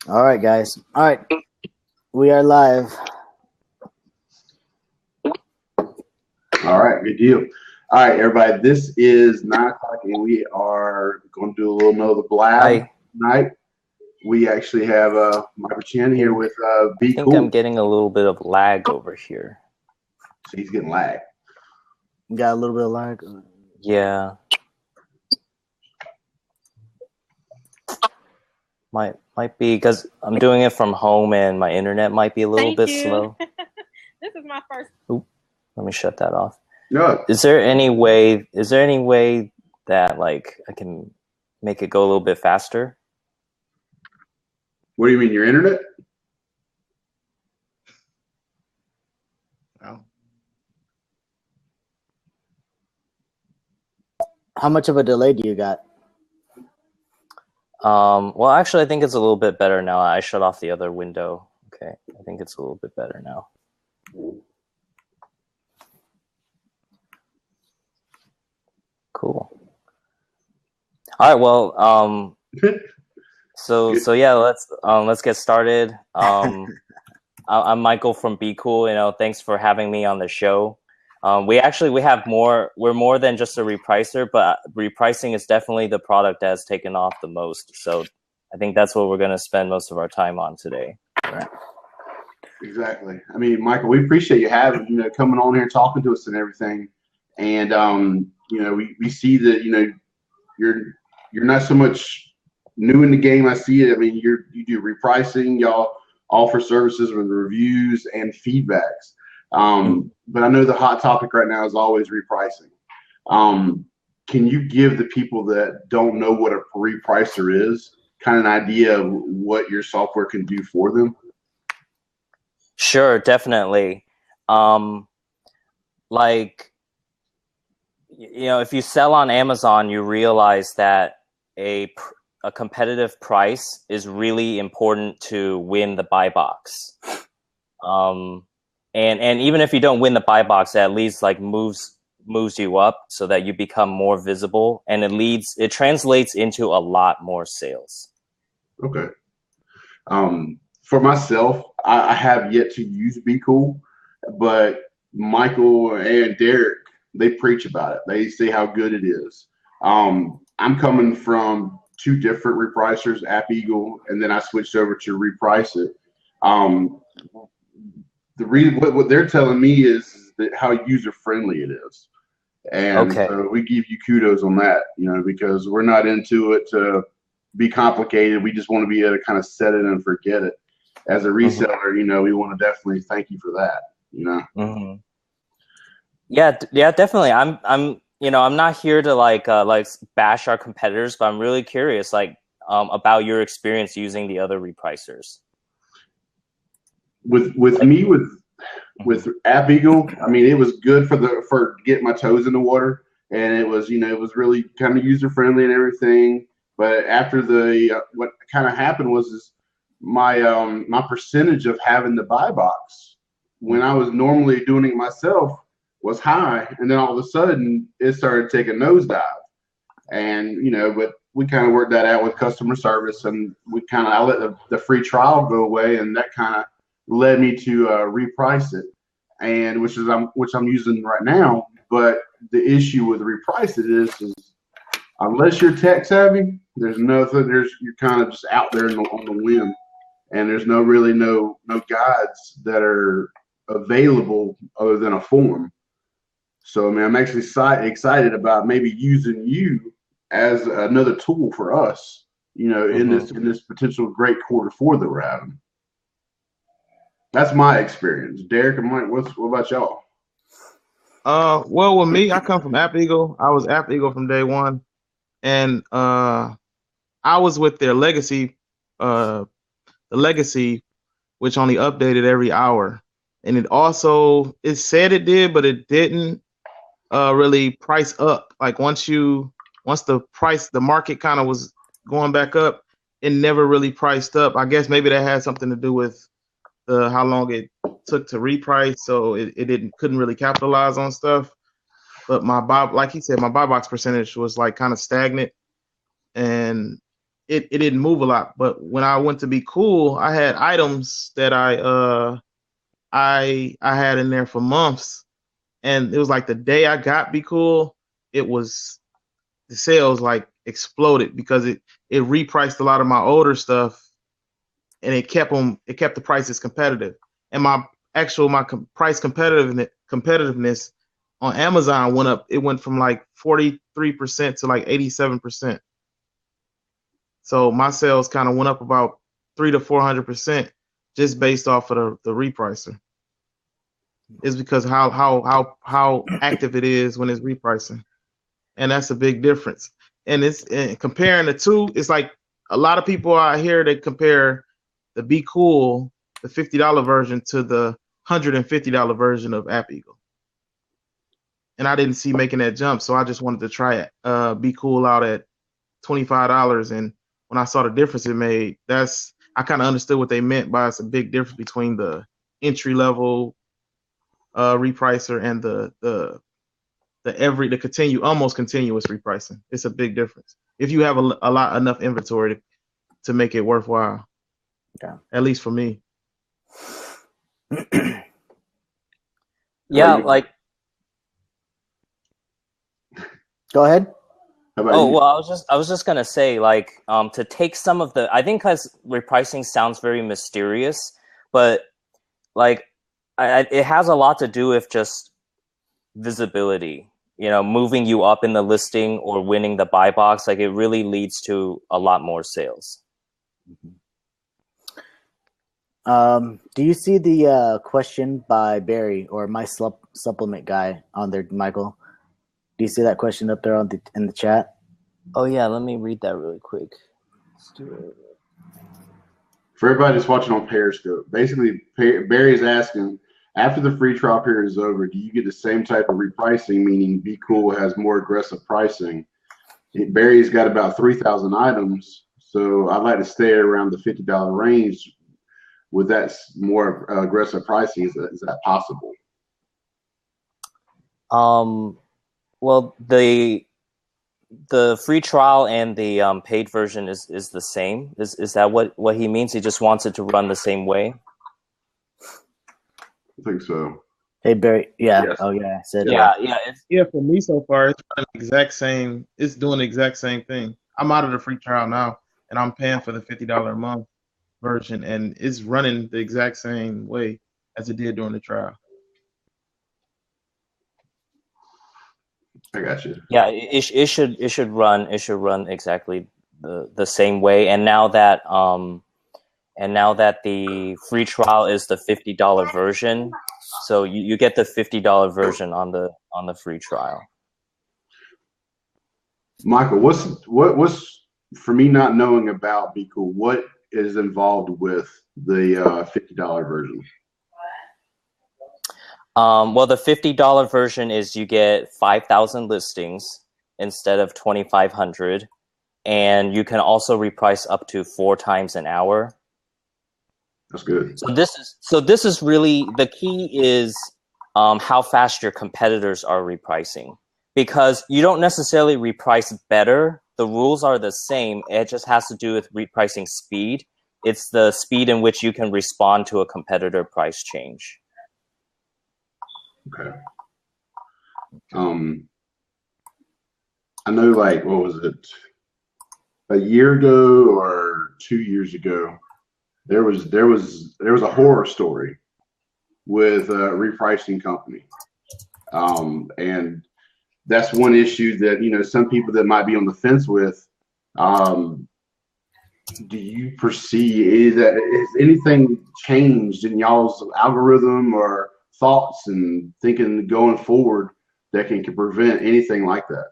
All right, guys. All right, we are live. All right, good deal. All right, everybody. This is 9 o'clock, and we are going to do a little another blab I tonight. We actually have Michael Chen here with think I'm BQool. getting a little bit of lag over here. So he's getting lag. Got a little bit of lag. Yeah. Might be because I'm doing it from home and my internet might be a little bit slow. This is my first. Oop, let me shut that off. No. Is there any way that like I can make it go a little bit faster? What do you mean, your internet? How much of a delay do you got? Well, actually, I think it's a little bit better now. I shut off the other window. Okay, I think it's a little bit better now. Cool. All right. Well, so yeah, let's get started. I'm Michael from BQool. You know, thanks for having me on the show. We have more. We're more than just a repricer, but repricing is definitely the product that has taken off the most. So I think that's what we're going to spend most of our time on today. Right. Exactly. I mean, Michael, we appreciate you coming on here, talking to us, and everything. And we see that you're not so much new in the game. I see it. I mean, you do repricing. Y'all offer services with reviews and feedbacks. But I know the hot topic right now is always repricing. Can you give the people that don't know what a repricer is kind of an idea of what your software can do for them? Sure, definitely. Like, if you sell on Amazon, you realize that a competitive price is really important to win the buy box. And even if you don't win the buy box, it at least like moves you up so that you become more visible, and it translates into a lot more sales. Okay. For myself, I have yet to use BQool, but Michael and Derek, they preach about it. They say how good it is. I'm coming from two different repricers, AppEagle, and then I switched over to Reprice It. The reason what they're telling me is that how user friendly it is, and Okay. so we give you kudos on that. Because we're not into it to be complicated. We just want to be able to kind of set it and forget it. As a reseller, we want to definitely thank you for that. Mm-hmm. Yeah, definitely. I'm not here to like bash our competitors, but I'm really curious, about your experience using the other repricers. With AppEagle, I mean, it was good for getting my toes in the water, and it was really kind of user friendly and everything. But after what kind of happened was my percentage of having the buy box when I was normally doing it myself was high, and then all of a sudden it started taking nosedive. And but we kind of worked that out with customer service, and I let the free trial go away, and that kind of led me to reprice it, and which I'm using right now. But the issue with reprice it is unless you're tech savvy, you're kind of just out there on the whim, and there's no guides that are available other than a form. So I mean, I'm actually excited about maybe using you as another tool for us, in this potential great quarter four that we're having. That's my experience. Derek and Mike, what about y'all? Well, with me, I come from AppEagle. I was AppEagle from day one, and I was with their legacy, the legacy, which only updated every hour, and it said it did, but it didn't really price up. Like once the market kind of was going back up, it never really priced up. I guess maybe that had something to do with how long it took to reprice, so it couldn't really capitalize on stuff. But like he said, my buy box percentage was like kind of stagnant, and it didn't move a lot. But when I went to BQool, I had items that I had in there for months, and it was like the day I got BQool, the sales like exploded because it repriced a lot of my older stuff, and it kept the prices competitive. And my price competitiveness on Amazon went up. It went from like 43% to like 87%. So my sales kind of went up about 300 to 400% just based off of the repricer. Is because how active it is when it's repricing, and that's a big difference. And comparing the two, it's like a lot of people out here that compare the BQool, the $50 version, to the $150 version of App Eagle. And I didn't see making that jump, so I just wanted to try it. BQool out at $25, and when I saw the difference it made, I kind of understood what they meant by it's a big difference between the entry level repricer and the almost continuous repricing. It's a big difference if you have enough inventory to make it worthwhile. Yeah. At least for me. Yeah, like. Go ahead. How Well, I was just gonna say, like, to take some of I think because repricing sounds very mysterious, but like, it has a lot to do with just visibility. Moving you up in the listing or winning the buy box, like it really leads to a lot more sales. Do you see the question by Barry or my supplement guy on there, Michael? Do you see that question up there in the chat? Oh yeah, let me read that really quick. Let's do it. For everybody that's watching on Periscope, basically Barry's asking, after the free trial period is over, do you get the same type of repricing, meaning BQool has more aggressive pricing? Barry's got about 3,000 items, so I'd like to stay around the $50 range. With that more aggressive pricing, is that possible? Well, the free trial and the paid version is the same. Is that what he means? He just wants it to run the same way? I think so. Hey Barry, yeah. Yes. Oh yeah, I said Yeah, for me so far, it's running the exact same. It's doing the exact same thing. I'm out of the free trial now, and I'm paying for the $50 a month version, and it's running the exact same way as it did during the trial. I got you. Yeah, it should run exactly the same way. And now that the free trial is the $50 version, so you get the $50 version on the free trial. Michael, what's for me not knowing about BQool, what is involved with the $50 version? Well, the $50 version is you get 5,000 listings instead of 2,500, and you can also reprice up to 4 times an hour. That's good. So this is really the key is how fast your competitors are repricing, because you don't necessarily reprice better. The rules are the same. It just has to do with repricing speed. It's the speed in which you can respond to a competitor price change. Okay. I know, like, what was it? A year ago or 2 years ago, there was a horror story with a repricing company, and that's one issue that some people that might be on the fence with. Do you foresee has anything changed in y'all's algorithm or thoughts and thinking going forward that can prevent anything like that?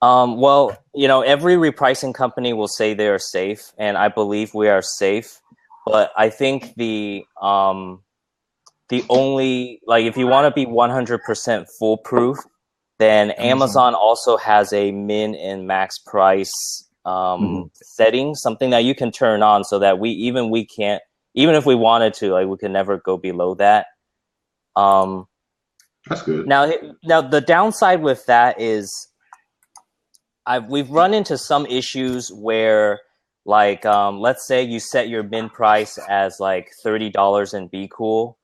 Well, every repricing company will say they are safe, and I believe we are safe. But I think the only, like, if you want to be 100% foolproof, then Amazon also has a min and max price setting, something that you can turn on so that we can't, even if we wanted to, like, we could never go below that. That's good. Now the downside with that is, we've run into some issues where, like, let's say you set your min price as like $30 in BQool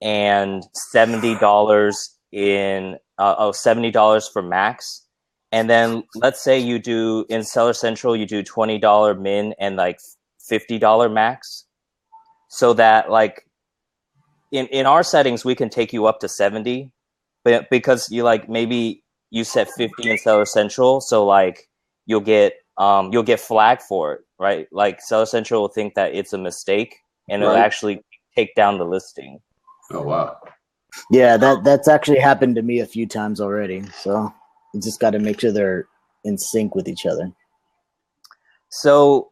and $70 in $70 for max. And then let's say you do in Seller Central, you do $20 min and like $50 max. So that like in our settings, we can take you up to 70, but because you like maybe you set 50 in Seller Central, so like you'll get flagged for it, right? Like Seller Central will think that it's a mistake and it'll actually take down the listing. Oh wow. Yeah, that's actually happened to me a few times already. So you just got to make sure they're in sync with each other. So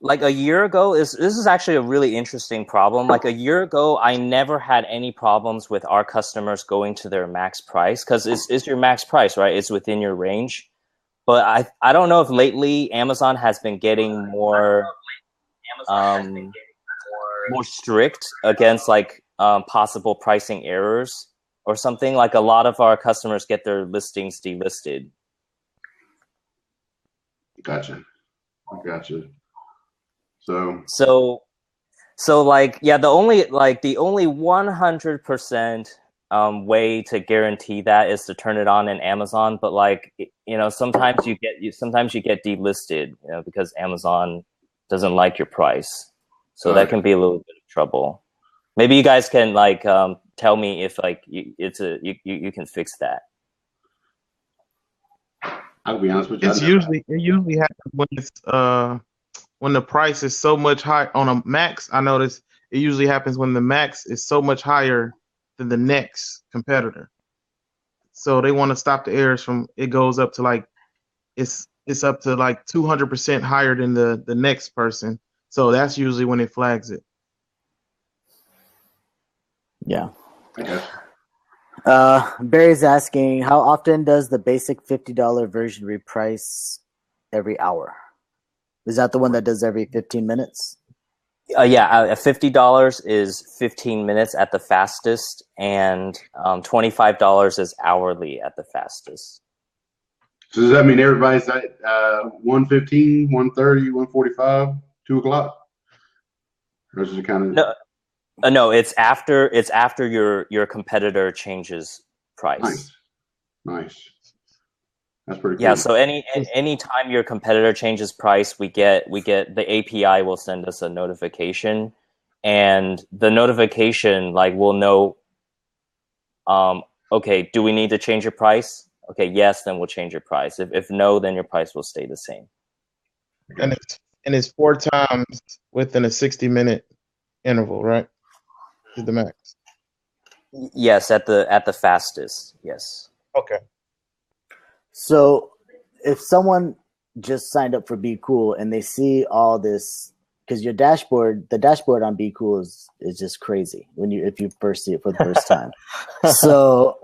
like a year ago, this is actually a really interesting problem. Like a year ago, I never had any problems with our customers going to their max price because it's your max price, right? It's within your range. But I don't know if lately Amazon has been getting more strict against like possible pricing errors or something. Like a lot of our customers get their listings delisted. Gotcha. So like, yeah, the only 100% way to guarantee that is to turn it on in Amazon. But like, you know, sometimes you get delisted, you know, because Amazon doesn't like your price. So that can be a little bit of trouble. Maybe you guys can like tell me if like you can fix that. I'll be honest with you. It usually happens when it's when the price is so much high on a max. I notice it usually happens when the max is so much higher than the next competitor. So they want to stop the errors from it goes up to like it's up to like 200% higher than the next person. So that's usually when it flags it. Yeah. Okay. Barry's asking, how often does the basic $50 version reprice every hour? Is that the one that does every 15 minutes? Yeah, $50 is 15 minutes at the fastest, and $25 is hourly at the fastest. So does that mean everybody's at 1:15, 1:30, 1:45, 2 o'clock? Or is it kind of no, it's after your competitor changes price. Nice. That's pretty cool. Yeah, so any time your competitor changes price, we get the API will send us a notification, and the notification like will know okay, do we need to change your price? Okay, yes, then we'll change your price. If no, then your price will stay the same. And it's 4 times within a 60-minute interval, right? Is the max. Yes, at the fastest. Yes. Okay. So if someone just signed up for BQool and they see all this, because the dashboard on BQool is just crazy if you first see it for the first time. So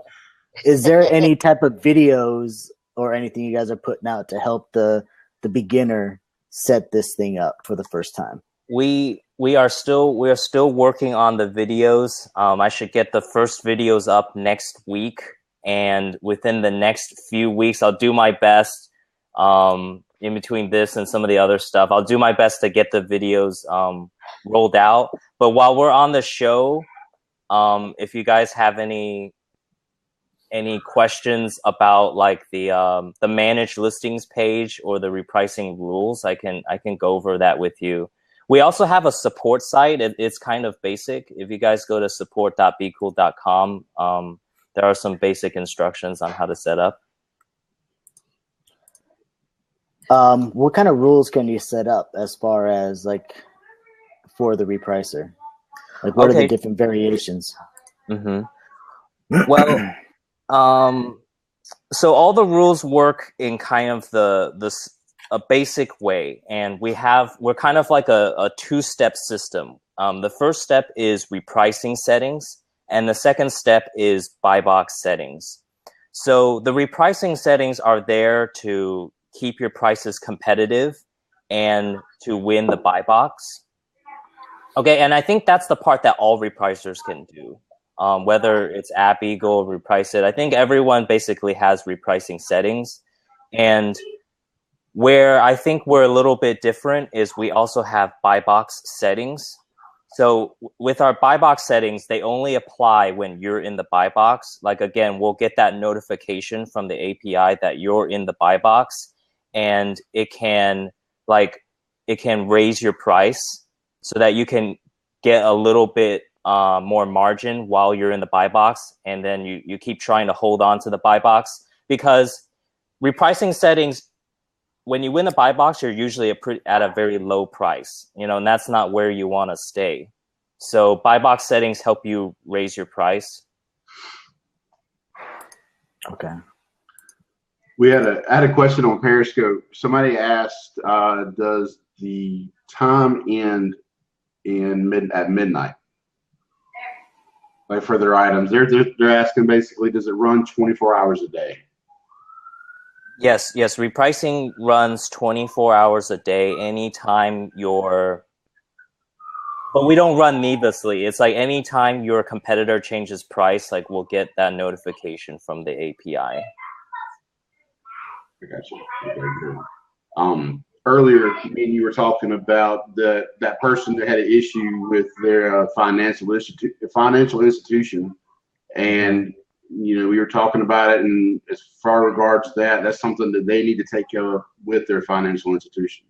is there any type of videos or anything you guys are putting out to help the beginner set this thing up for the first time? We are still working on the videos. I should get the first videos up next week. And within the next few weeks, I'll do my best in between this and some of the other stuff. I'll do my best to get the videos rolled out. But while we're on the show, if you guys have any questions about like the managed listings page or the repricing rules, I can go over that with you. We also have a support site. It's kind of basic. If you guys go to support.bqool.com, there are some basic instructions on how to set up. What kind of rules can you set up as far as like for the repricer? Like what are the different variations? Mm-hmm. Well, so all the rules work in kind of a basic way, and we're kind of like a 2-step system. The first step is repricing settings. And the second step is buy box settings. So the repricing settings are there to keep your prices competitive and to win the buy box. Okay, and I think that's the part that all repricers can do. Whether it's App Eagle, Reprice It, I think everyone basically has repricing settings. And where I think we're a little bit different is we also have buy box settings. So with our buy box settings, they only apply when you're in the buy box. Like, again, we'll get that notification from the API that you're in the buy box, and it can raise your price so that you can get a little bit more margin while you're in the buy box. And then you keep trying to hold on to the buy box, because repricing settings, when you win the buy box, you're usually at a very low price, and that's not where you want to stay. So buy box settings help you raise your price. Okay. I had a question on Periscope. Somebody asked, does the time end at midnight? Like for their items, they're asking basically, does it run 24 hours a day? Yes. Repricing runs 24 hours a day, anytime but we don't run needlessly. It's like anytime your competitor changes price, like we'll get that notification from the API. I got you. Okay, good. Earlier, me and you were talking about that person that had an issue with their financial institution, and we were talking about it, and as far regards to that's something that they need to take care of with their financial institution.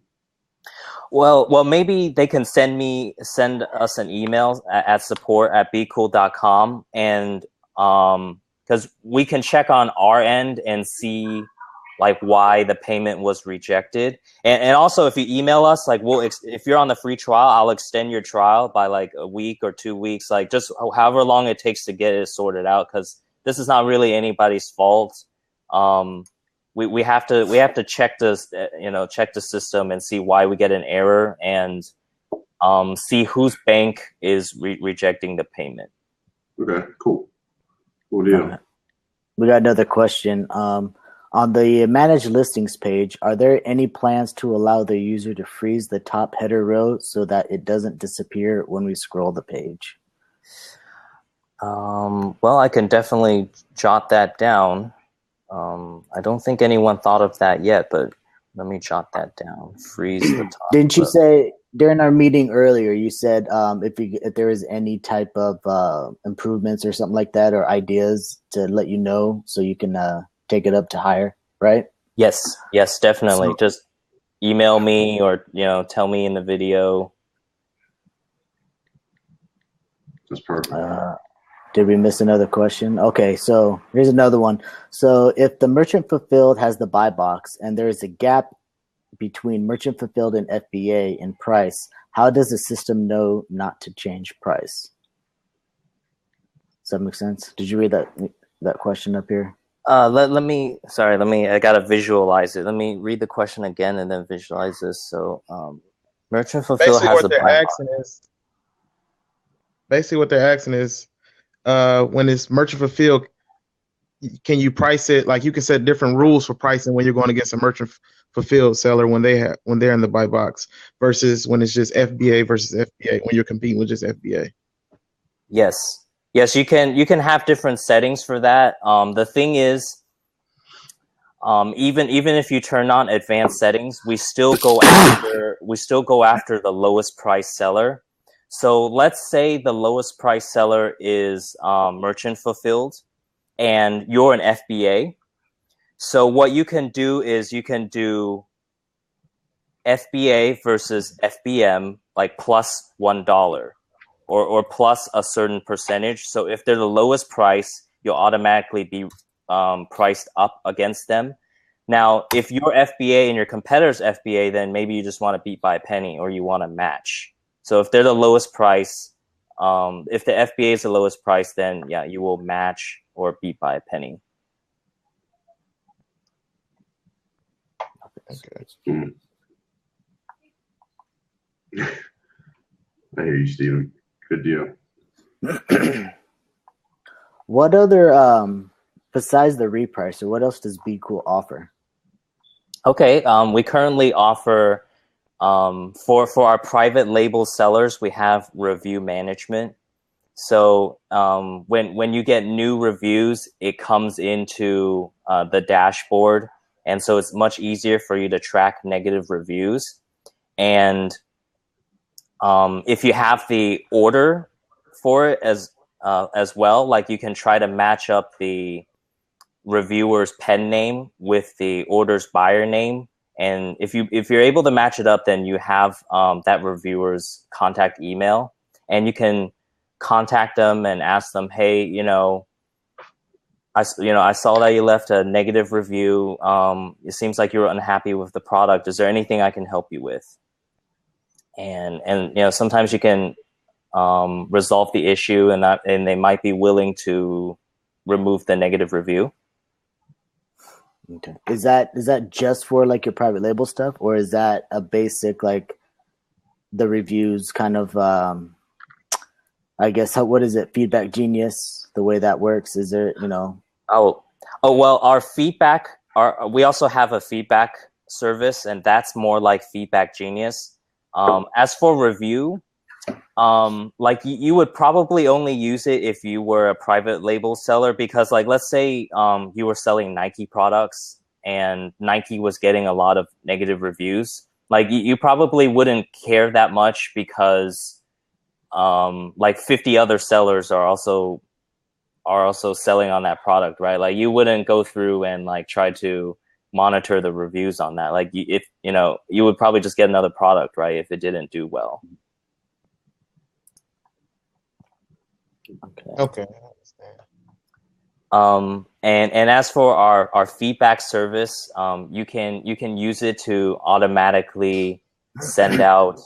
Well, maybe they can send us an email at support@BQool.com, and because we can check on our end and see like why the payment was rejected, and also if you email us, like if you're on the free trial, I'll extend your trial by like a week or 2 weeks, like just however long it takes to get it sorted out, because this is not really anybody's fault. We have to check this, check the system and see why we get an error, and see whose bank is rejecting the payment. Okay, cool deal. We got another question. On the manage listings page, are there any plans to allow the user to freeze the top header row so that it doesn't disappear when we scroll the page? Well, I can definitely jot that down. I don't think anyone thought of that yet, but let me jot that down. Freeze the top. Didn't you say during our meeting earlier, you said if there is any type of improvements or something like that, or ideas, to let you know so you can take it up to higher, right? Yes, definitely. Just email me or tell me in the video. That's perfect. Did we miss another question? Okay, so here's another one. So if the merchant fulfilled has the buy box and there is a gap between merchant fulfilled and FBA in price, how does the system know not to change price? Does that make sense? Did you read that question up here? Let me, I gotta visualize it. Let me read the question again and then visualize this. So merchant fulfilled has the buy box. Basically what they're asking is, when it's merchant fulfilled, can you price it? Like you can set different rules for pricing when you're going against a merchant fulfilled seller when they're in the buy box versus when it's just FBA versus FBA, when you're competing with just FBA. Yes, you can have different settings for that. The thing is, even if you turn on advanced settings, we still go after the lowest price seller. So let's say the lowest price seller is merchant fulfilled and you're an FBA. So what you can do is you can do FBA versus FBM, like plus $1 or plus a certain percentage. So if they're the lowest price, you'll automatically be priced up against them. Now, if you're FBA and your competitor's FBA, then maybe you just want to beat by a penny or you want to match. So if they're the lowest price, if the FBA is the lowest price, then yeah, you will match or beat by a penny. Okay. I hear you, Steven. Good deal. What other, besides the repricer, what else does BQool offer? Okay, we currently offer, for our private label sellers, we have review management. So when you get new reviews, it comes into the dashboard, and so it's much easier for you to track negative reviews. And if you have the order for it as well, like you can try to match up the reviewer's pen name with the order's buyer name. And if you're able to match it up, then you have that reviewer's contact email, and you can contact them and ask them, hey, I saw that you left a negative review. It seems like you were unhappy with the product. Is there anything I can help you with? And sometimes you can resolve the issue, and they might be willing to remove the negative review. Okay. Is that just for like your private label stuff, or is that a basic like the reviews kind of I guess what is it, Feedback Genius, the way that works? Is there Oh well, our feedback, we also have a feedback service, and that's more like Feedback Genius. As for review, like you would probably only use it if you were a private label seller, because like let's say you were selling Nike products and Nike was getting a lot of negative reviews. Like you probably wouldn't care that much, because like 50 other sellers are also selling on that product, right? Like you wouldn't go through and like try to monitor the reviews on that. Like if you would probably just get another product, right, if it didn't do well. Okay. I understand. And as for our feedback service, you can use it to automatically send out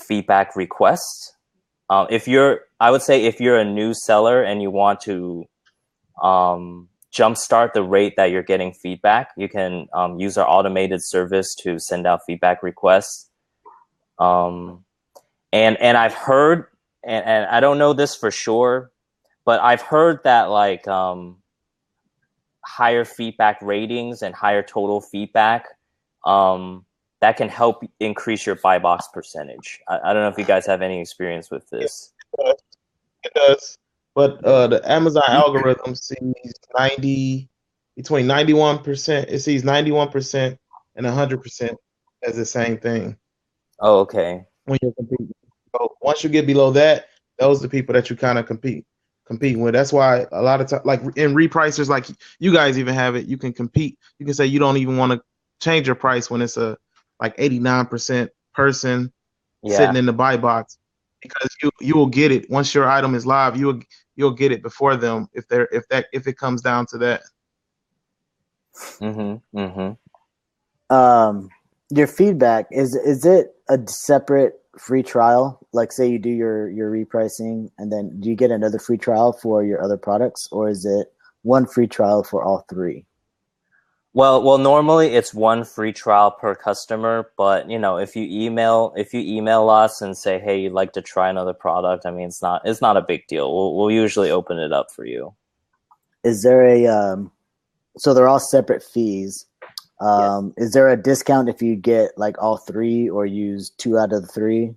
feedback requests. I would say if you're a new seller and you want to jumpstart the rate that you're getting feedback, you can use our automated service to send out feedback requests. And I've heard, and I don't know this for sure, but I've heard that like higher feedback ratings and higher total feedback, that can help increase your buy box percentage. I don't know if you guys have any experience with this. It does. But the Amazon algorithm sees between 91%. It sees 91% and 100% as the same thing. Oh, okay. When you're competing. So once you get below that, those are the people that you kind of competing with. That's why a lot of times, like in repricers, like you guys even have it, you can compete. You can say you don't even want to change your price when it's a like 89% person sitting in the buy box, because you will get it once your item is live. You'll get it before them if it comes down to that. Your feedback, is it a separate free trial? Like say you do your repricing, and then do you get another free trial for your other products, or is it one free trial for all three? Well, normally it's one free trial per customer, but if you email us and say, hey, you'd like to try another product, I mean, it's not a big deal. We'll usually open it up for you. Is there so they're all separate fees? Yes. Is there a discount if you get like all three or use 2 out of the 3?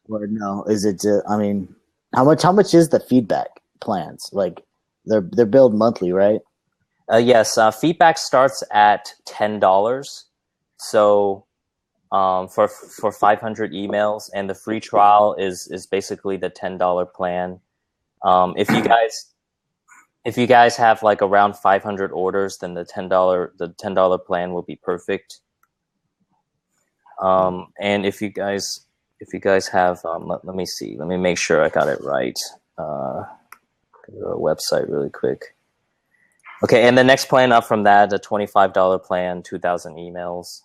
Or no? Is it I mean, how much is the feedback plans? Like they're billed monthly, right? Yes, feedback starts at $10. So for 500 emails, and the free trial is basically the $10 plan. If you guys have like around 500 orders, then the $10 plan will be perfect. And if you guys have let me see, let me make sure I got it right. Go to our website really quick. Okay, and the next plan up from that, a $25 plan, 2,000 emails.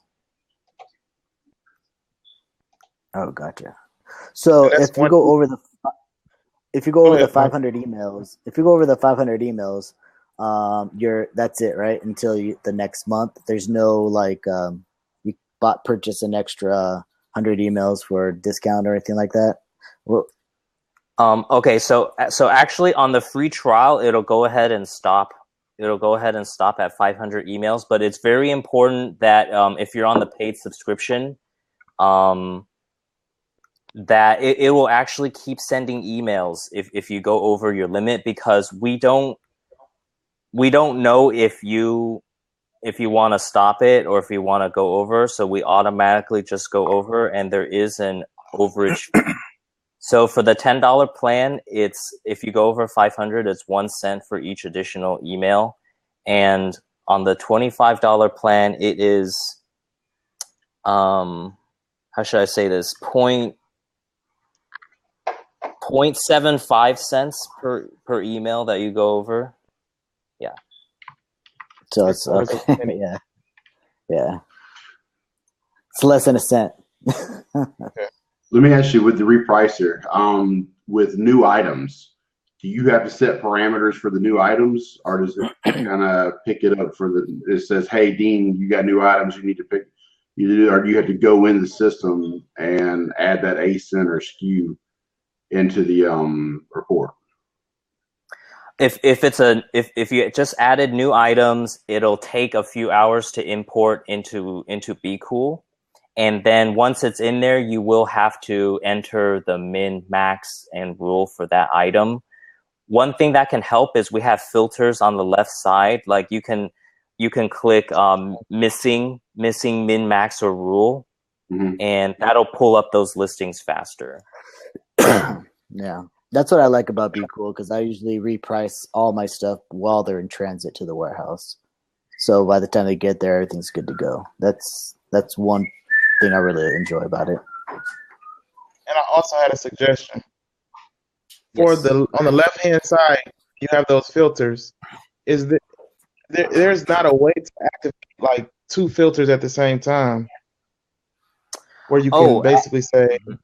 Oh, gotcha. So if you go over the 500 emails, that's it, right? Until the next month. There's no like you purchase an extra 100 emails for a discount or anything like that. Well, okay, so actually on the free trial, it'll go ahead and stop. It'll go ahead and stop at 500 emails, but it's very important that if you're on the paid subscription, that it will actually keep sending emails if you go over your limit, because we don't know if you if you want to stop it or if you want to go over. So we automatically just go over, and there is an overage fee. So for the $10 plan, it's if you go over 500, it's 1 cent for each additional email. And on the $25 plan, it is, how should I say this? 0.75 cents per email that you go over. Yeah. So it's okay. yeah. It's less than a cent. Okay. Let me ask you, with the repricer, with new items, do you have to set parameters for the new items, or does it kind of pick it up it says, hey, Dean, you got new items you need to pick, or do you have to go in the system and add that ASIN or SKU into the report? If you just added new items, it'll take a few hours to import into BQool. And then once it's in there, you will have to enter the min, max, and rule for that item. One thing that can help is we have filters on the left side. Like you can click missing, min, max, or rule, and that'll pull up those listings faster. Yeah, that's what I like about BQool, because I usually reprice all my stuff while they're in transit to the warehouse. So by the time they get there, everything's good to go. That's one thing I really enjoy about it. And I also had a suggestion. For on the left hand side, you have those filters. There's not a way to activate like 2 filters at the same time, where you can basically say, you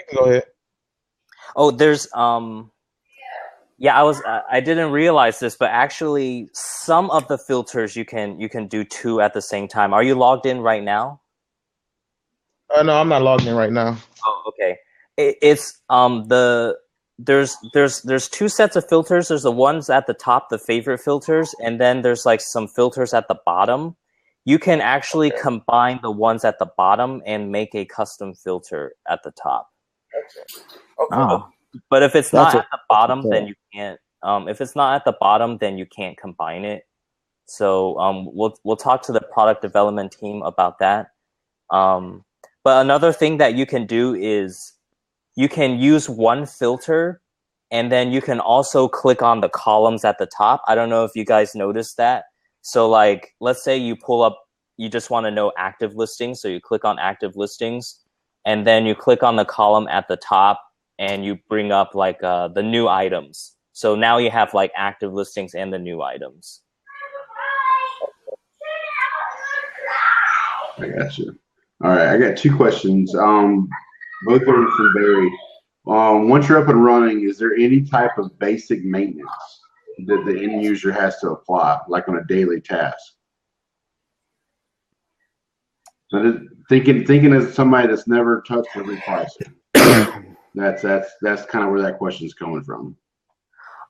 can go ahead. Oh, there's I didn't realize this, but actually some of the filters you can do 2 at the same time. Are you logged in right now? No, I'm not logged in right now. Oh, okay. It's there's 2 sets of filters. There's the ones at the top, the favorite filters, and then there's like some filters at the bottom. You can actually combine the ones at the bottom and make a custom filter at the top. Okay. Oh. But if it's not at the bottom, then you can't. If it's not at the bottom, then you can't combine it. So we'll talk to the product development team about that. But another thing that you can do is you can use one filter, and then you can also click on the columns at the top. I don't know if you guys noticed that. So like, let's say you pull up, you just want to know active listings. So you click on active listings, and then you click on the column at the top, and you bring up like the new items. So now you have like active listings and the new items. I got you. All right, I got 2 questions. Both of them from Barry. Once you're up and running, is there any type of basic maintenance that the end user has to apply, like on a daily task? Thinking as somebody that's never touched a repricer. That's kind of where that question is coming from.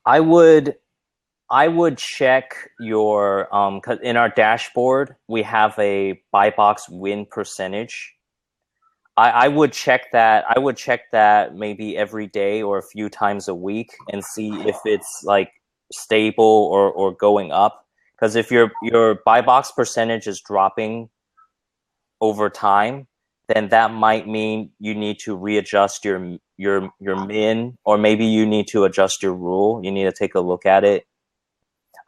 I would check your 'cause in our dashboard we have a buy box win percentage. I would check that. I would check that maybe every day or a few times a week and see if it's like stable or going up. Because if your buy box percentage is dropping over time, then that might mean you need to readjust your min, or maybe you need to adjust your rule. You need to take a look at it.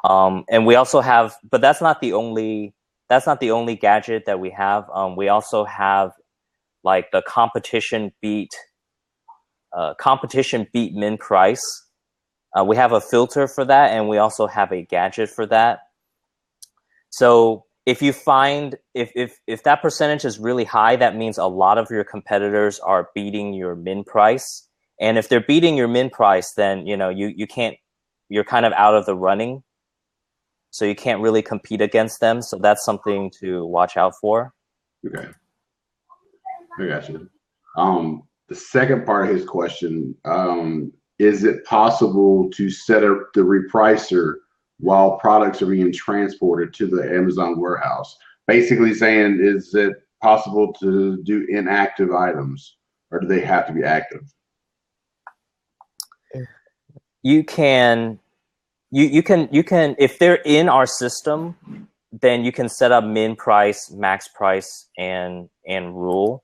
And we also have, but that's not the only gadget that we have. We also have like the competition beat min price. We have a filter for that, and we also have a gadget for that. So if you find if that percentage is really high, that means a lot of your competitors are beating your min price. And if they're beating your min price, then you can't, you're kind of out of the running. So you can't really compete against them. So that's something to watch out for. Okay. I got you. The second part of his question, is it possible to set up the repricer while products are being transported to the Amazon warehouse? Basically saying, is it possible to do inactive items, or do they have to be active? You can you can if they're in our system, then you can set up min price, max price, and rule.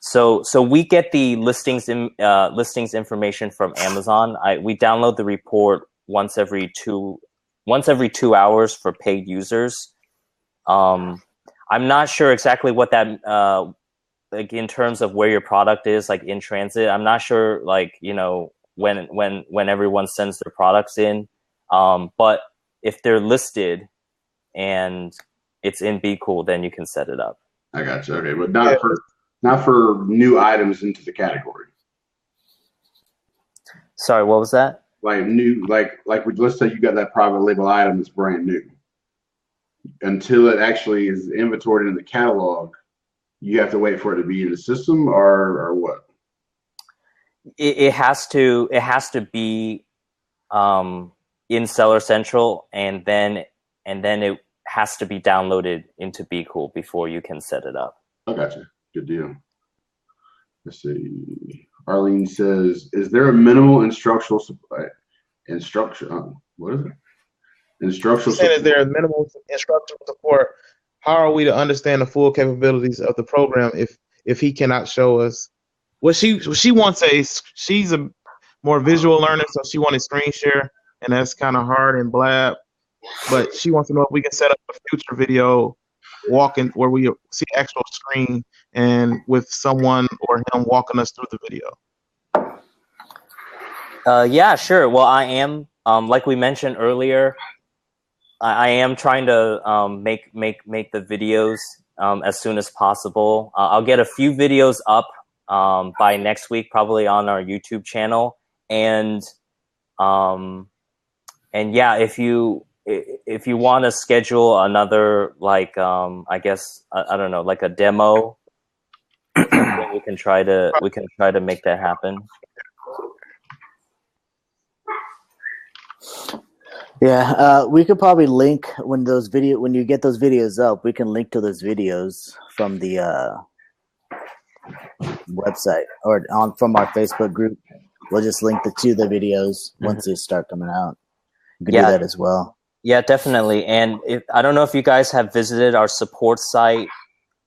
So we get the listings information from Amazon. We download the report once every 2 hours for paid users. I'm not sure exactly what that like in terms of where your product is, like in transit. I'm not sure, like, you know, when everyone sends their products in. But if they're listed and it's in BQool, then you can set it up. I got you. Okay, but not for new items into the category. Sorry, what was that? Like new, let's say you got that private label item that's brand new. Until it actually is inventoried in the catalog, you have to wait for it to be in the system, or what? It has to be in Seller Central, and then it has to be downloaded into BQool before you can set it up. I got you. Good deal. Let's see. Arlene says, "Is there a minimal instructional support?" What is it? Instructional support. Is there a minimal instructional support? How are we to understand the full capabilities of the program if he cannot show us? Well, she wants she's a more visual learner, so she wanted screen share, and that's kind of hard and blab. But she wants to know if we can set up a future video walking where we see actual screen and with someone or him walking us through the video. Yeah, sure. Well, I am, like we mentioned earlier, I am trying to make the videos as soon as possible. I'll get a few videos up by next week, probably on our YouTube channel. And yeah, if you want to schedule another, like, I guess, I don't know, like a demo, we can try to make that happen. Yeah, we could probably link when you get those videos up, we can link to those videos from the website or from our Facebook group. We'll just link to the videos once they start coming out. You can do that as well. Yeah, definitely. And I don't know if you guys have visited our support site.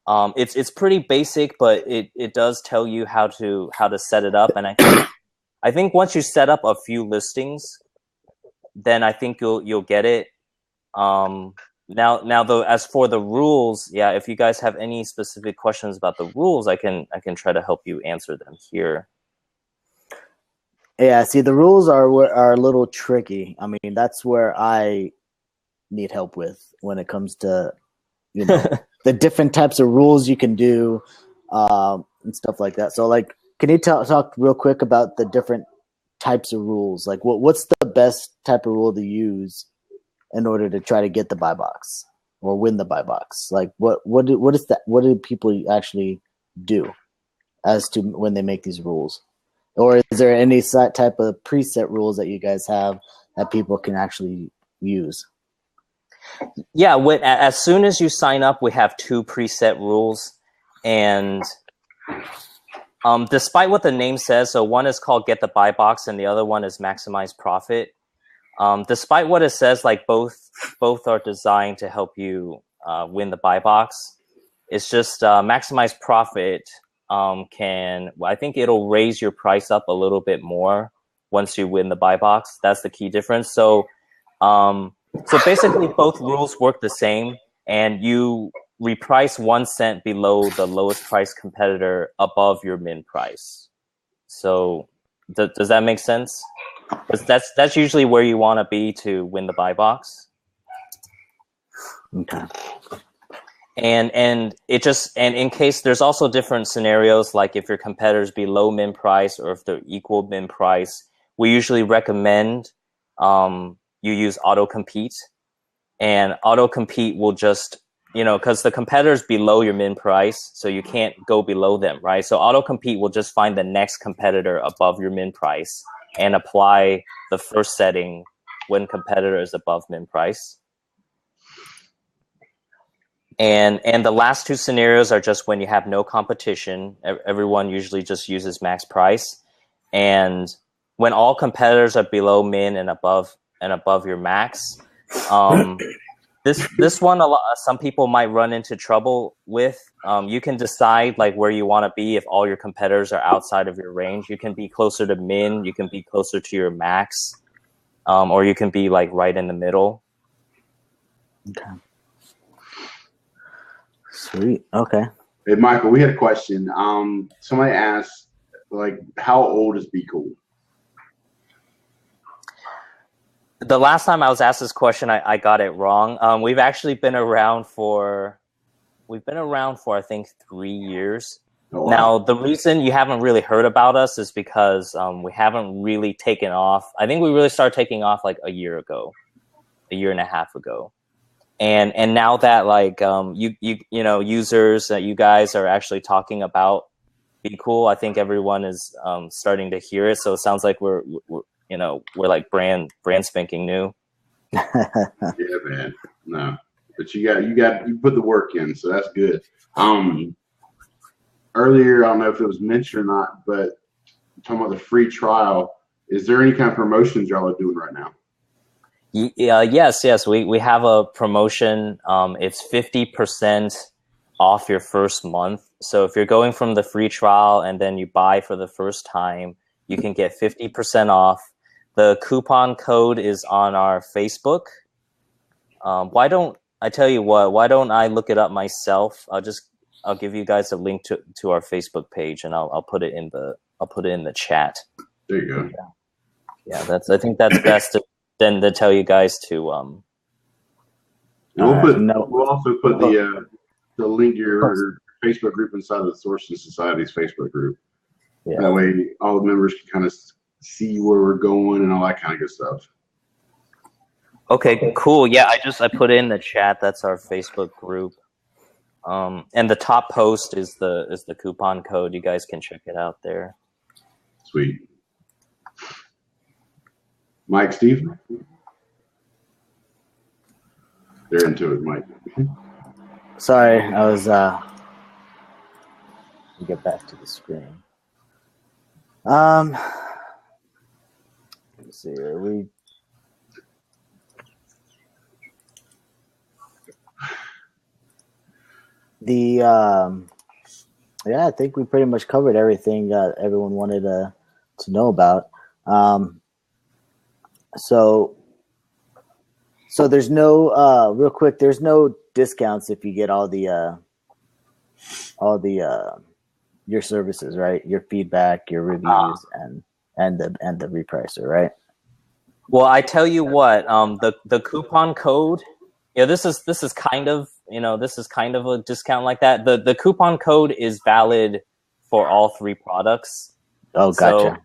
It's pretty basic, but it does tell you how to set it up. And I think once you set up a few listings, then I think you'll get it. Now though, as for the rules, yeah, if you guys have any specific questions about the rules, I can try to help you answer them here. Yeah, see, the rules are a little tricky. I mean, that's where I need help with when it comes to, you know, the different types of rules you can do and stuff like that. So, like, can you talk real quick about the different types of rules? Like, what's the best type of rule to use in order to try to get the buy box or win the buy box? Like, what do people actually do as to when they make these rules? Or is there any type of preset rules that you guys have that people can actually use? Yeah, as soon as you sign up, we have 2 preset rules, and despite what the name says, so one is called Get the Buy Box and the other one is Maximize Profit. Despite what it says, like both are designed to help you win the buy box. It's just Maximize Profit I think it'll raise your price up a little bit more once you win the buy box. That's the key difference. So basically both rules work the same, and you reprice 1 cent below the lowest price competitor above your min price. So does that make sense? Because that's usually where you want to be to win the buy box. Okay. And in case there's also different scenarios, like if your competitor's below min price or if they're equal min price, we usually recommend you use auto compete, and auto compete will just, you know, because the competitor's below your min price, so you can't go below them, right? So auto compete will just find the next competitor above your min price and apply the first setting when competitor is above min price. And the last 2 scenarios are just when you have no competition. Everyone usually just uses max price. And when all competitors are below min and above and above your max. This one, some people might run into trouble with. You can decide like where you want to be if all your competitors are outside of your range. You can be closer to min, you can be closer to your max, or you can be like right in the middle. Okay. Sweet. Okay. Hey, Michael, we had a question. Somebody asked, like, how old is BQool? The last time I was asked this question, I got it wrong. We've actually been around for I think 3 years. Oh, wow. Now, the reason you haven't really heard about us is because we haven't really taken off. I think we really started taking off like a year and a half ago. And now that like you know users that you guys are actually talking about BQool, I think everyone is starting to hear it. So it sounds like we're like brand spanking new. Yeah, man. No, but you put the work in, so that's good. Earlier, I don't know if it was mentioned or not, but talking about the free trial, is there any kind of promotions y'all are doing right now? Yes. We have a promotion. It's 50% off your first month. So if you're going from the free trial and then you buy for the first time, you can get 50% off. The coupon code is on our Facebook. Why don't I look it up myself? I'll give you guys a link to our Facebook page, and I'll put it in the chat. There you go. Yeah, I think that's best to tell you guys to. We'll also put the link to your Facebook group inside of the Sourcing Society's Facebook group. Yeah. That way, all the members can kind of see where we're going and all that kind of good stuff. Okay, cool. Yeah, I put in the chat. That's our Facebook group. And the top post is the coupon code. You guys can check it out there. Sweet. Mike, Steve? They're into it, Mike. Sorry, I was let me get back to the screen. Let's see here. I think we pretty much covered everything that everyone wanted to know about. So there's no real quick. There's no discounts if you get all the your services, right? Your feedback, your reviews, and the repricer, right? Well, I tell you what, the coupon code. Yeah, this is kind of a discount like that. The coupon code is valid for all 3 products. Oh, gotcha.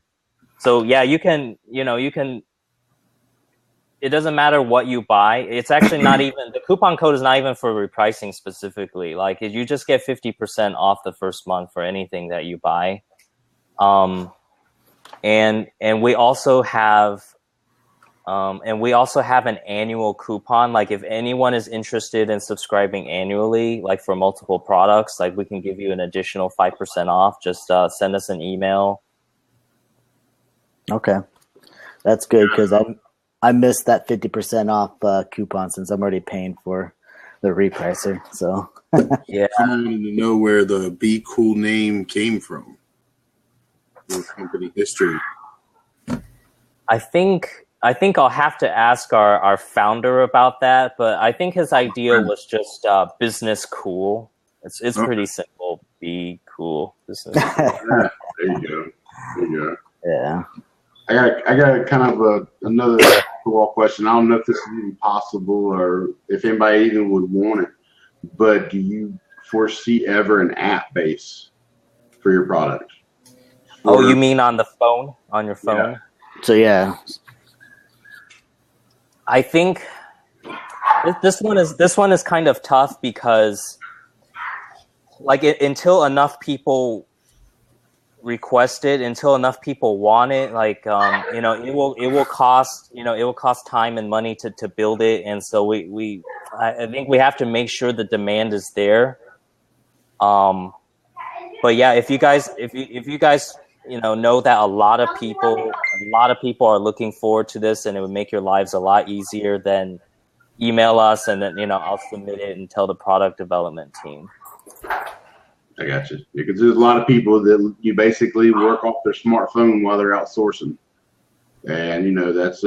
So yeah, you can. It doesn't matter what you buy. It's actually not even, the coupon code is not even for repricing specifically. Like you just get 50% off the first month for anything that you buy. And we also have an annual coupon. Like if anyone is interested in subscribing annually, like for multiple products, like we can give you an additional 5% off. Just send us an email. Okay, that's good because I missed that 50% off coupon since I'm already paying for the repricer. So yeah, I wanted to know where the BQool name came from. Your company history. I think I'll have to ask our founder about that, but I think his idea was just business cool. It's pretty simple. Be cool. Business cool. There you go. Yeah. I got kind of another cool question. I don't know if this is even possible or if anybody even would want it, but do you foresee ever an app base for your product? Oh, you mean on the phone? On your phone? Yeah. So yeah. I think this one is kind of tough because like until enough people request it, until enough people want it, like it will cost time and money to build it, and so I think we have to make sure the demand is there. But yeah, if you guys know that a lot of people are looking forward to this, and it would make your lives a lot easier than email us, and then I'll submit it and tell the product development team. I got you. Because there's a lot of people that you basically work off their smartphone while they're outsourcing, and that's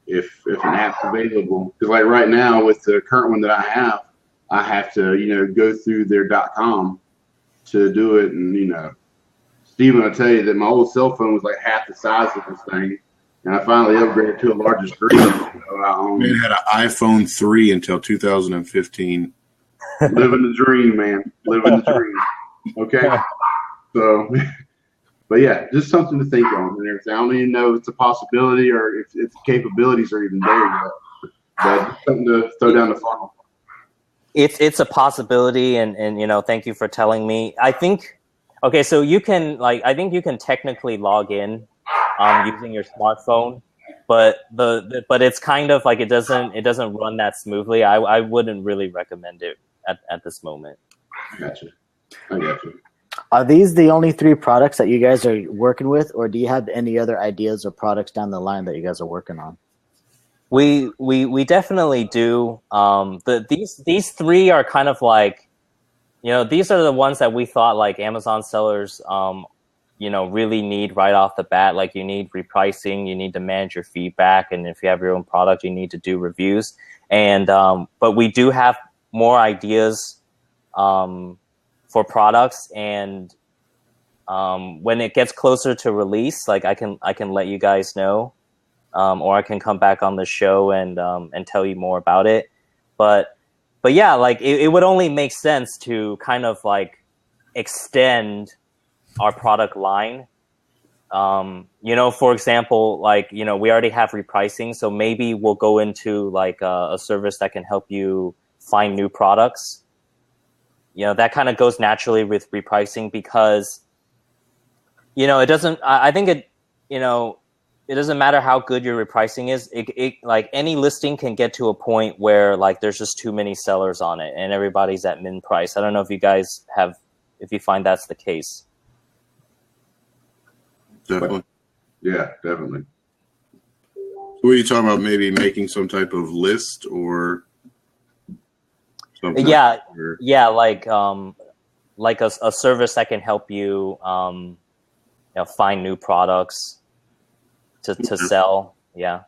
if an app's available. Because like right now with the current one that I have to go through their .com to do it, and Steven, I'll tell you that my old cell phone was like half the size of this thing, and I finally upgraded to a larger screen. Man had an iPhone 3 until 2015. Living the dream, man. Living the dream. Okay. So, but yeah, just something to think on and everything. I don't even know if it's a possibility or if its capabilities are even there yet. But something to throw down the funnel. It's a possibility, and thank you for telling me. I think. Okay, so you can I think you can technically log in using your smartphone, but but it's kind of like it doesn't run that smoothly. I wouldn't really recommend it at this moment. I got you. Are these the only 3 products that you guys are working with, or do you have any other ideas or products down the line that you guys are working on? We definitely do. These 3 are kind of like. These are the ones that we thought like Amazon sellers, really need right off the bat. Like you need repricing, you need to manage your feedback, and if you have your own product, you need to do reviews. And but we do have more ideas for products, and when it gets closer to release, like I can let you guys know, or I can come back on the show and tell you more about it. But yeah, like it would only make sense to kind of like extend our product line. For example, like, we already have repricing, so maybe we'll go into like a service that can help you find new products. That kind of goes naturally with repricing because, it doesn't, I think it, it doesn't matter how good your repricing is. It like any listing can get to a point where like there's just too many sellers on it and everybody's at min price. I don't know if you guys if you find that's the case. Definitely. Yeah, definitely. What are you talking about? Maybe making some type of list or something? Yeah, yeah, like a service that can help you, find new products to sell. Yeah.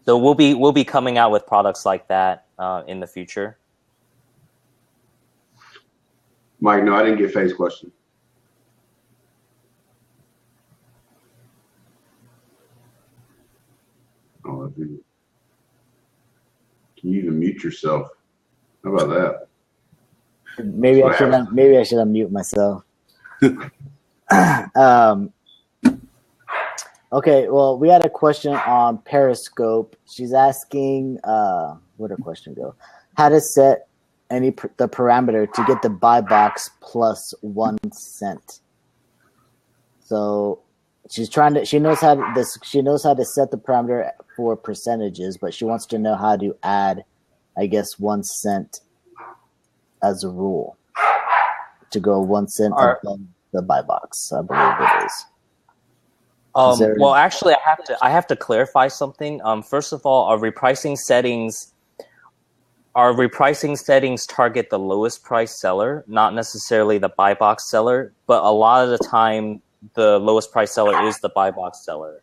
So we'll be coming out with products like that in the future. Mike, no, I didn't get Faye's question. Oh, can you even mute yourself? How about that? Maybe I should unmute myself. Okay, well, we had a question on Periscope. She's asking, where'd her question go? How to set the parameter to get the buy box plus 1 cent. So she knows how to set the parameter for percentages, but she wants to know how to add, I guess, 1 cent as a rule to go 1 cent above the buy box. I believe it is. Well, actually, I have to clarify something. First of all, our repricing settings target the lowest price seller, not necessarily the buy box seller. But a lot of the time, the lowest price seller is the buy box seller.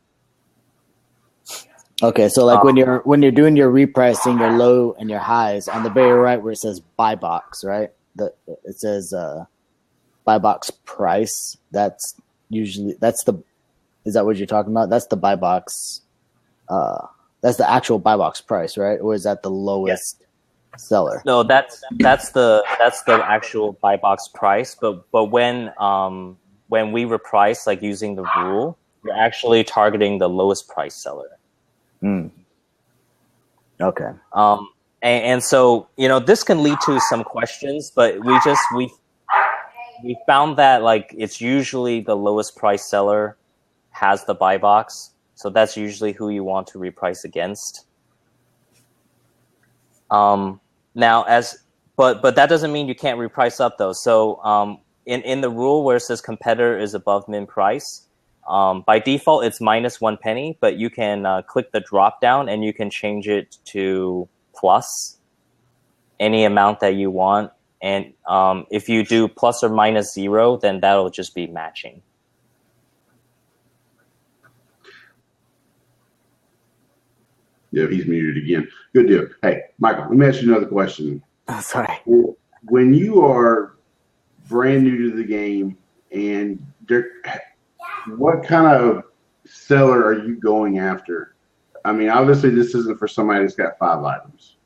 Okay, so like when you're doing your repricing, your low and your highs, on the very right where it says buy box, right? It says buy box price. Is that what you're talking about? That's the buy box. That's the actual buy box price, right? Or is that the lowest seller? No, that's the actual buy box price. But when we reprice, like using the rule, you're actually targeting the lowest price seller. Okay. And so this can lead to some questions, but we found that like it's usually the lowest price seller has the buy box, so that's usually who you want to reprice against. Now, but that doesn't mean you can't reprice up though. So in the rule where it says competitor is above min price, by default it's -1 penny, but you can click the drop down and you can change it to plus any amount that you want. And if you do plus or -0, then that'll just be matching. Yeah, he's muted again. Good deal. Hey, Michael, let me ask you another question. Oh, sorry. When you are brand new to the game, and what kind of seller are you going after? I mean, obviously this isn't for somebody that's got 5 items.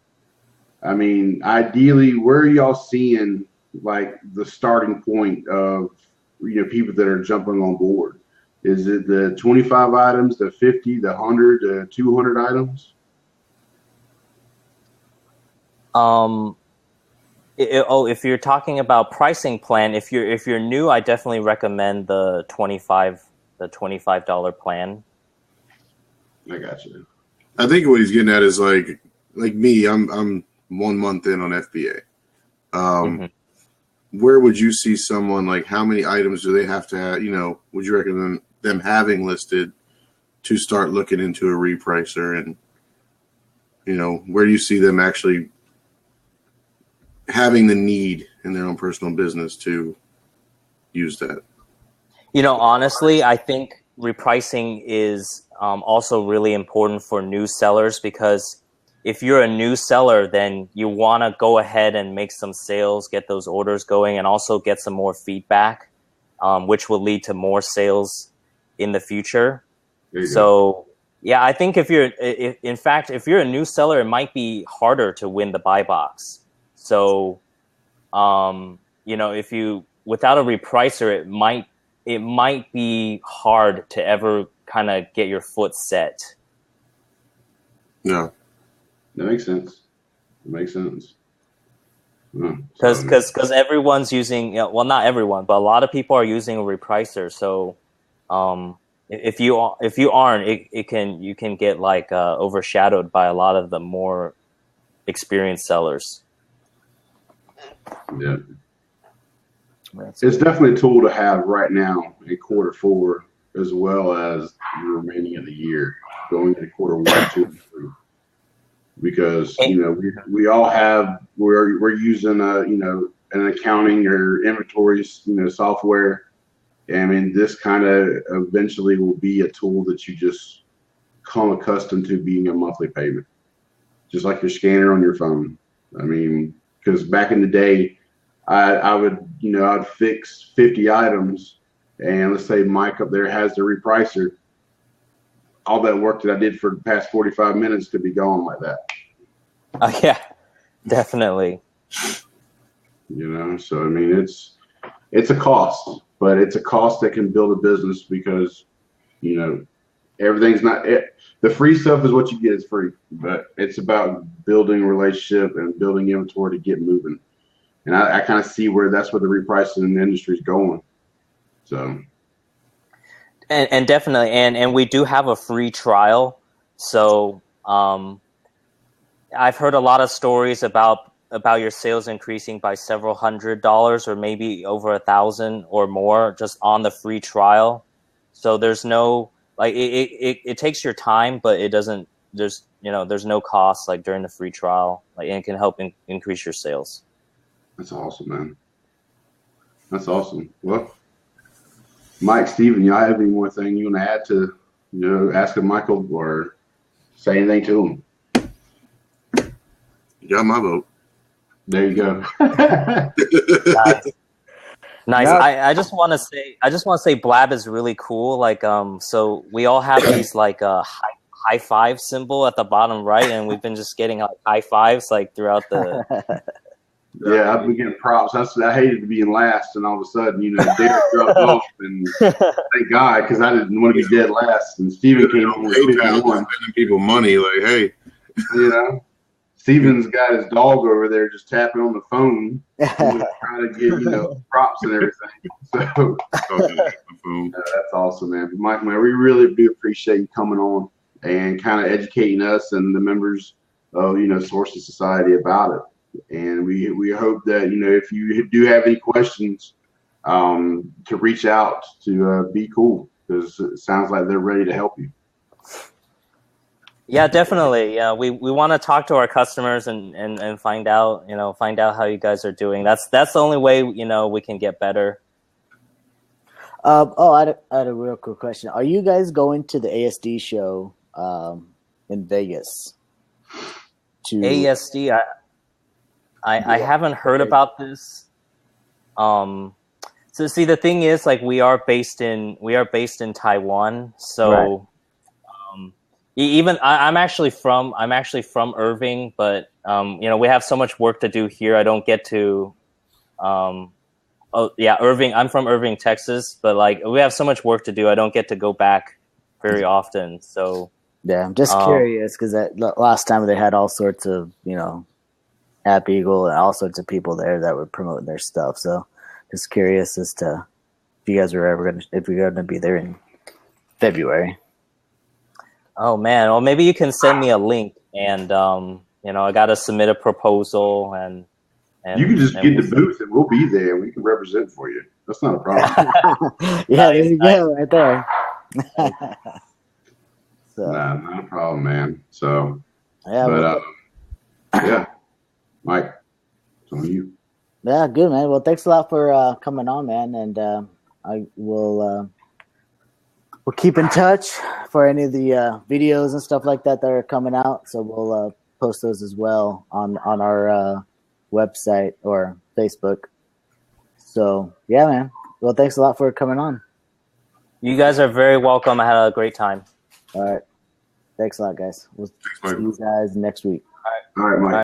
I mean, ideally, where are y'all seeing like the starting point of people that are jumping on board? Is it the 25 items, the 50, the 100, the 200 items? If you're talking about pricing plan, if you're new, I definitely recommend the $25 plan. I got you. I think what he's getting at is like me. I'm 1 month in on FBA. Where would you see someone, like, how many items do they have to have? Would you recommend them having listed to start looking into a repricer? And where do you see them actually having the need in their own personal business to use that? Honestly, I think repricing is also really important for new sellers, because if you're a new seller, then you want to go ahead and make some sales, get those orders going, and also get some more feedback, which will lead to more sales in the future. So, yeah, I think if you're a new seller, it might be harder to win the buy box. So, if you without a repricer, it might be hard to ever kind of get your foot set. Yeah, that makes sense. Because everyone's using, not everyone, but a lot of people are using a repricer. So, if you aren't, you can get overshadowed by a lot of the more experienced sellers. Yeah, it's definitely a tool to have right now in Q4, as well as the remaining of the year, going into Q1, 2, and 3. Because we all have we're using an accounting or inventory software. I mean, this kind of eventually will be a tool that you just come accustomed to being a monthly payment, just like your scanner on your phone. I mean, because back in the day, I'd fix 50 items, and let's say Mike up there has the repricer. All that work that I did for the past 45 minutes could be gone like that. Yeah, definitely. So I mean, it's a cost, but it's a cost that can build a business, because everything's not it. The free stuff is what you get is free, but it's about building a relationship and building inventory to get moving. And I kind of see that's where the repricing industry is going. So. And definitely, and we do have a free trial. So I've heard a lot of stories about your sales increasing by several $100 or maybe over $1,000 or more just on the free trial. So there's no it takes your time, but it doesn't. There's no cost during the free trial, and it can help increase your sales. That's awesome, man. That's awesome. Well, Mike, Steven, y'all have any more thing you want to add to, asking Michael or say anything to him? You got my vote. There you go. Nice. I just want to say Blab is really cool. So we all have these high five symbol at the bottom right, and we've been just getting high fives throughout the. Yeah, I've been getting props. I hated to be in last, and all of a sudden, Derek dropped off, and thank God, because I didn't want to be dead last. And Steven came on with 51. Spending people money, hey. Steven's got his dog over there just tapping on the phone, trying to get props and everything. So that's awesome, man. Mike, man, we really do appreciate you coming on and kind of educating us and the members of Sourcing Society about it. And we hope that if you do have any questions, to reach out to BQool, because it sounds like they're ready to help you. Yeah, definitely. Yeah, we want to talk to our customers and find out how you guys are doing. That's the only way we can get better. I had a real quick question. Are you guys going to the ASD show in Vegas? ASD, I haven't heard about this. So see, the thing is, like, we are based in Taiwan, so. Right. Even I'm actually from Irving, but we have so much work to do here. I don't get to. Irving. I'm from Irving, Texas, but like we have so much work to do. I don't get to go back very often. So yeah, I'm just curious because last time they had all sorts of App Eagle and all sorts of people there that were promoting their stuff. So just curious as to if you guys were if you're gonna be there in February. Oh man, well maybe you can send me a link, and I got to submit a proposal, and you can just get the booth and we'll be there. We can represent for you. That's not a problem. Yeah, there you go, right there. So. Nah, not a problem, man. So, yeah, yeah, Mike, it's on you. Yeah, good, man. Well, thanks a lot for coming on, man, and I will. We'll keep in touch for any of the videos and stuff like that are coming out. So we'll post those as well on our website or Facebook. So yeah, man. Well, thanks a lot for coming on. You guys are very welcome. I had a great time. All right. Thanks a lot, guys. We'll see you guys next week. All right, Mike.